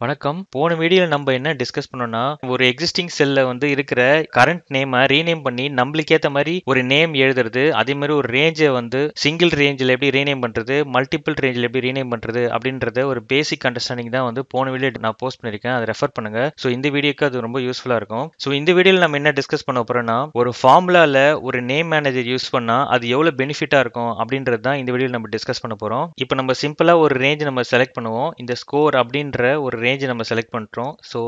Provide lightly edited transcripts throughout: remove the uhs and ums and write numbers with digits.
வணக்கம். போன வீடியோல நம்ம என்ன டிஸ்கஸ் பண்ணோம்னா, ஒரு எக்ஸிஸ்டிங் செல்ல இருக்கிற கரண்ட் நேம ரீநேம் பண்ணி நம்மளுக்கு ஏத்த மாரி ஒரு நேம் எழுதுறது. அதே மாரி ஒரு ரேஞ்ச சிங்கிள் ரேஞ்ச்ல எப்படி ரீநேம் பண்றது, மல்டிபிள் ரேஞ்ச்ல எப்படி ரீநேம் பண்றது அப்படின்றத ஒரு பேசிக் அண்டர்ஸ்டாண்டிங் தான் போன வீடியோ நான் போஸ்ட் பண்ணிருக்கேன். அதை ரெஃபர் பண்ணுங்க. ஸோ இந்த வீடியோக்கு அது ரொம்ப யூஸ்ஃபுல்லா இருக்கும். ஸோ இந்த வீடியோல நம்ம என்ன டிஸ்கஸ் பண்ண போறோம்னா, ஒரு ஃபார்முலால ஒரு நேம் மேனேஜர் யூஸ் பண்ணா அது எவ்வளவு பெனிஃபிட்டா இருக்கும் அப்படின்றது தான் இந்த வீடியோல நம்ம டிஸ்கஸ் பண்ண போறோம். இப்போ நம்ம சிம்பிளா ஒரு ரேஞ்ச் நம்ம செலக்ட் பண்ணுவோம். இந்த ஸ்கோர் அப்படின்ற ஒரு ரேஞ்ச் நம்ம செலக்ட் பண்றோம். ஸோ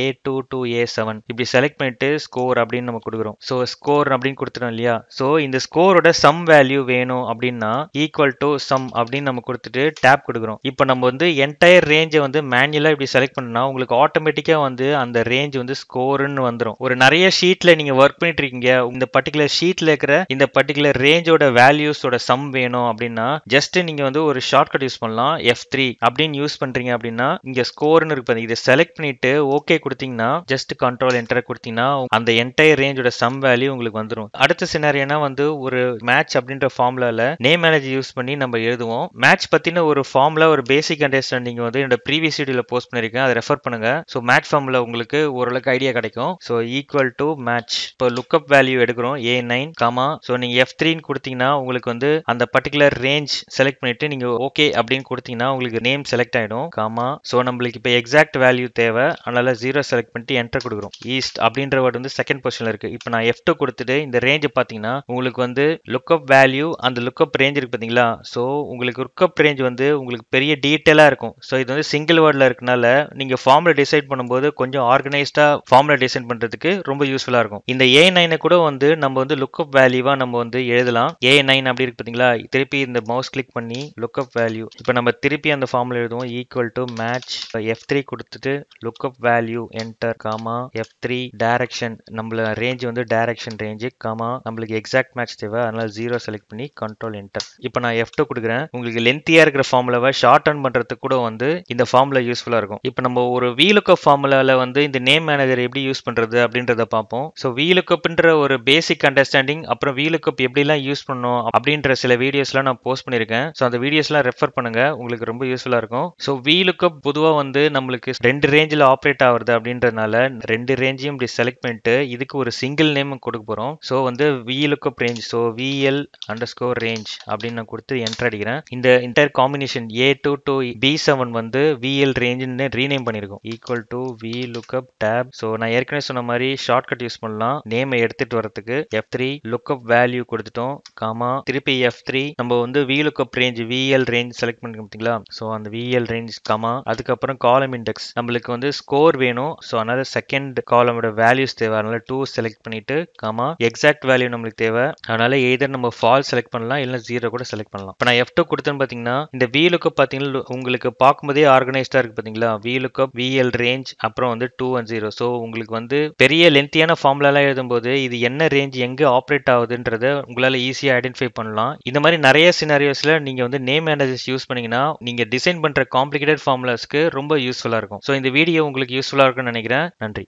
A2 to A7 இப்படி செலக்ட் பண்ணிட்டு ஸ்கோர் அப்படின்னு நம்ம கொடுக்குறோம். ஸோ ஸ்கோர் அப்படின்னு கொடுத்துட்டோம் இல்லையா? ஸோ இந்த ஸ்கோரோட சம் வேல்யூ வேணும் அப்படின்னா ஈக்குவல் டு சம் அப்படின்னு நம்ம கொடுத்துட்டு டேப் கொடுக்குறோம். இப்போ நம்ம என்டையர் ரேஞ்சை மேனுவலா இப்படி செலக்ட் பண்ணா உங்களுக்கு ஆட்டோமேட்டிக்கா அந்த ரேஞ்ச் ஸ்கோர்னு வந்துடும். ஒரு நிறைய ஷீட்ல நீங்க ஒர்க் பண்ணிட்டு இருக்கீங்க, இந்த பர்டிகுலர் ஷீட்ல இருக்கிற இந்த பர்டிகுலர் ரேஞ்சோட வேல்யூஸோட சம் வேணும் அப்படின்னா ஜஸ்ட் நீங்க ஒரு ஷார்ட்கட் யூஸ் பண்ணலாம். F3 அப்படின்னு யூஸ் பண்றீங்க அப்படின்னா இங்க ஸ்கோர்னு இருக்கு. இதை செலக்ட் பண்ணிட்டு ஓகே கொடுத்தீங்கன்னா ஜஸ்ட் கண்ட்ரோல் என்டர் கொடுத்தீங்கன்னா அந்த என்டையர் ரேஞ்சோட சம் வேல்யூ உங்களுக்கு வந்துடும். அடுத்த சினாரியோனா ஒரு மேட்ச் அப்படின்ற ஃபார்முலால நேம் மேனேஜர் யூஸ் பண்ணி நம்ம எழுதுவோம். மேட்ச் பத்தின ஒரு ஃபார்முலா ஒரு பேசிக் அண்டர்ஸ்டாண்டிங் என்னோட ப்ரீவியஸ் வீடியோல போஸ்ட் பண்ணிருக்கேன். அதை ரெஃபர் பண்ணுங்க. ஸோ மேட்ச் ஃபார்முலா உங்களுக்கு ஓரளவுக்கு ஐடியா கிடைக்கும். So equal to match. இப்போ லுக்அப் வேல்யூ எடுக்கிறோம் A9 காமா. ஸோ நீங்க F3 கொடுத்தீங்கன்னா உங்களுக்கு அந்த பர்டிகுலர் ரேஞ்ச் செலக்ட் பண்ணிட்டு நீங்க ஓகே அப்படின்னு கொடுத்தீங்கன்னா உங்களுக்கு நேம் செலக்ட் ஆயிடும் காமா. ஸோ நம்மளுக்கு இப்போ எக்ஸாக்ட் வேல்யூ தேவை, அதனால 0 செலக்ட் பண்ணிட்டு என்டர் கொடுக்குறோம். ஈஸ்ட் அப்படின்ற வேர்ட் செகண்ட் பொசிஷன்ல இருக்கு. இப்போ நான் F2 கொடுத்துட்டு இந்த ரேஞ்ச் பாத்தீங்கன்னா உங்களுக்கு லுக்அப் வேல்யூ அந்த லுக்அப் ரேஞ்ச் இருக்கு பாத்தீங்களா? ஸோ உங்களுக்கு லுக்அப் ரேஞ்ச் உங்களுக்கு பெரிய டீட்டெயிலா இருக்கும். ஸோ இது சிங்கிள் வேர்ட்ல இருக்கனால நீங்க ஃபார்முலா டிசைட் பண்ணும்போது கொஞ்சம் ஆர்கனைஸ்டா ஃபார்முலா டிசைன் பண்றதுக்கு ரொம்ப யூஸ்ஃபுல்லா இருக்கும். இந்த A9 கூட நம்ம லுக்அப் வேல்யூவா நம்ம எழுதலாம். A9 அப்படி இருக்கு பாத்தீங்களா? திருப்பி இந்த மவுஸ் கிளிக் பண்ணி லுக்அப் வேல்யூ. இப்போ நம்ம திருப்பி அந்த ஃபார்முலா எழுதுவோம். ஈக்குவல் டு மேட்ச் F3 கொடுத்துட்டு lookup value enter comma. F3 direction நம்மள ரேஞ்ச் டைரக்ஷன் ரேஞ்ச் காமா. நம்மளுக்கு எக்ஸாக்ட் மேட்ச் தேவை, அதனால 0 செலக்ட் பண்ணி கண்ட்ரோல் என்டர். இப்போ நான் F2 கொடுக்குறேன். உங்களுக்கு லென்த்தியா இருக்கிற ஃபார்முலாவை ஷார்ட் டர்ன் பண்றதுக்கு கூட இந்த ஃபார்முலா யூஸ்ஃபுல்லா இருக்கும். இப்போ நம்ம ஒரு VLOOKUP ஃபார்முலால இந்த நேம் மேனேஜர் எப்படி யூஸ் பண்றது அப்படின்றத பார்ப்போம். ஸோ VLOOKUPன்ற ஒரு பேசிக் அண்டர்ஸ்டாண்டிங், அப்புறம் VLOOKUP எப்படிலாம் யூஸ் பண்ணணும் அப்படின்ற சில வீடியோஸ்லாம் நான் போஸ்ட் பண்ணிருக்கேன். ஸோ அந்த வீடியோஸ்லாம் ரெஃபர் பண்ணுங்க, உங்களுக்கு ரொம்ப யூஸ்ஃபுல்லா இருக்கும். ஸோ VLOOKUP பொதுவா நம்மளுக்கு ரெண்டு ரேஞ்சில் ஆப்ரேட் ஆகுறது அப்படின்றதுனால ரெண்டு ரேஞ்சையும் இப்படி செலக்ட் பண்ணிட்டு இதுக்கு ஒரு சிங்கிள் நேம் கொடுக்க போறோம். So VLOOKUP range. So VL underscore range அப்படின்னு நான் கொடுத்து என்டர் அடிக்கிறேன். இந்த entire combination A2 to B7 VL ரேஞ்சுன்னு ரீநேம் பண்ணிருக்கோம். Equal to VLOOKUP tab. So நான் ஏற்கனவே சொன்ன மாதிரி ஷார்ட்கட் யூஸ் பண்ணலாம் நேமை எடுத்துட்டு வரதுக்கு. F3 லுக்அப் வேல்யூ கொடுத்துட்டோம் காமா. திருப்பி F3 நம்ம VLOOKUP range VL range select பண்ணிருக்கோம் பார்த்தீங்களா? ஸோ அந்த VL ரேஞ்ச் காமா. அதுக்கப்புறம் காலம் இண்டெக்ஸ் நம்மளுக்கு ஸ்கோர் வேணும். ஸோ அதனால செகண்ட் காலமோட வேல்யூஸ் தேவை, அதனால 2 செலக்ட் பண்ணிட்டு காமா. எக்ஸாக்ட் வேல்யூ நம்மளுக்கு தேவை, அதனால எய்தர் நம்ம ஃபால்ஸ் செலக்ட் பண்ணலாம் இல்ல 0 கூட செலக்ட் பண்ணலாம். இப்போ நான் F2 கொடுத்தேன்னு பாத்தீங்கன்னா இந்த VLOOKUP பாத்தீங்கன்னா உங்களுக்கு பார்க்கும்போதே ஆர்கனைஸ்டா இருக்கு பாத்தீங்களா? VLOOKUP VL ரேஞ்ச் அப்புறம் 2 and 0. ஸோ உங்களுக்கு பெரிய லென்த்தியான ஃபார்முலாலாம் எழுதும்போது இது என்ன ரேஞ்ச் எங்க ஆப்ரேட் ஆகுதுன்றத உங்களால ஈஸியா ஐடென்டிஃபை பண்ணலாம். இந்த மாதிரி நிறைய சினாரியோஸ்ல நீங்க நேம் மேனேஜர்ஸ் யூஸ் பண்ணீங்கன்னா நீங்க டிசைன் பண்ற காம்ப்ளிகேட்டட் ஃபார்முலாஸ்க்கு ரொம்ப யூஸ்ஃபுல்லா இருக்கும். ஸோ இந்த வீடியோ உங்களுக்கு யூஸ்ஃபுல்லா இருக்கும்னு நினைக்கிறேன். நன்றி.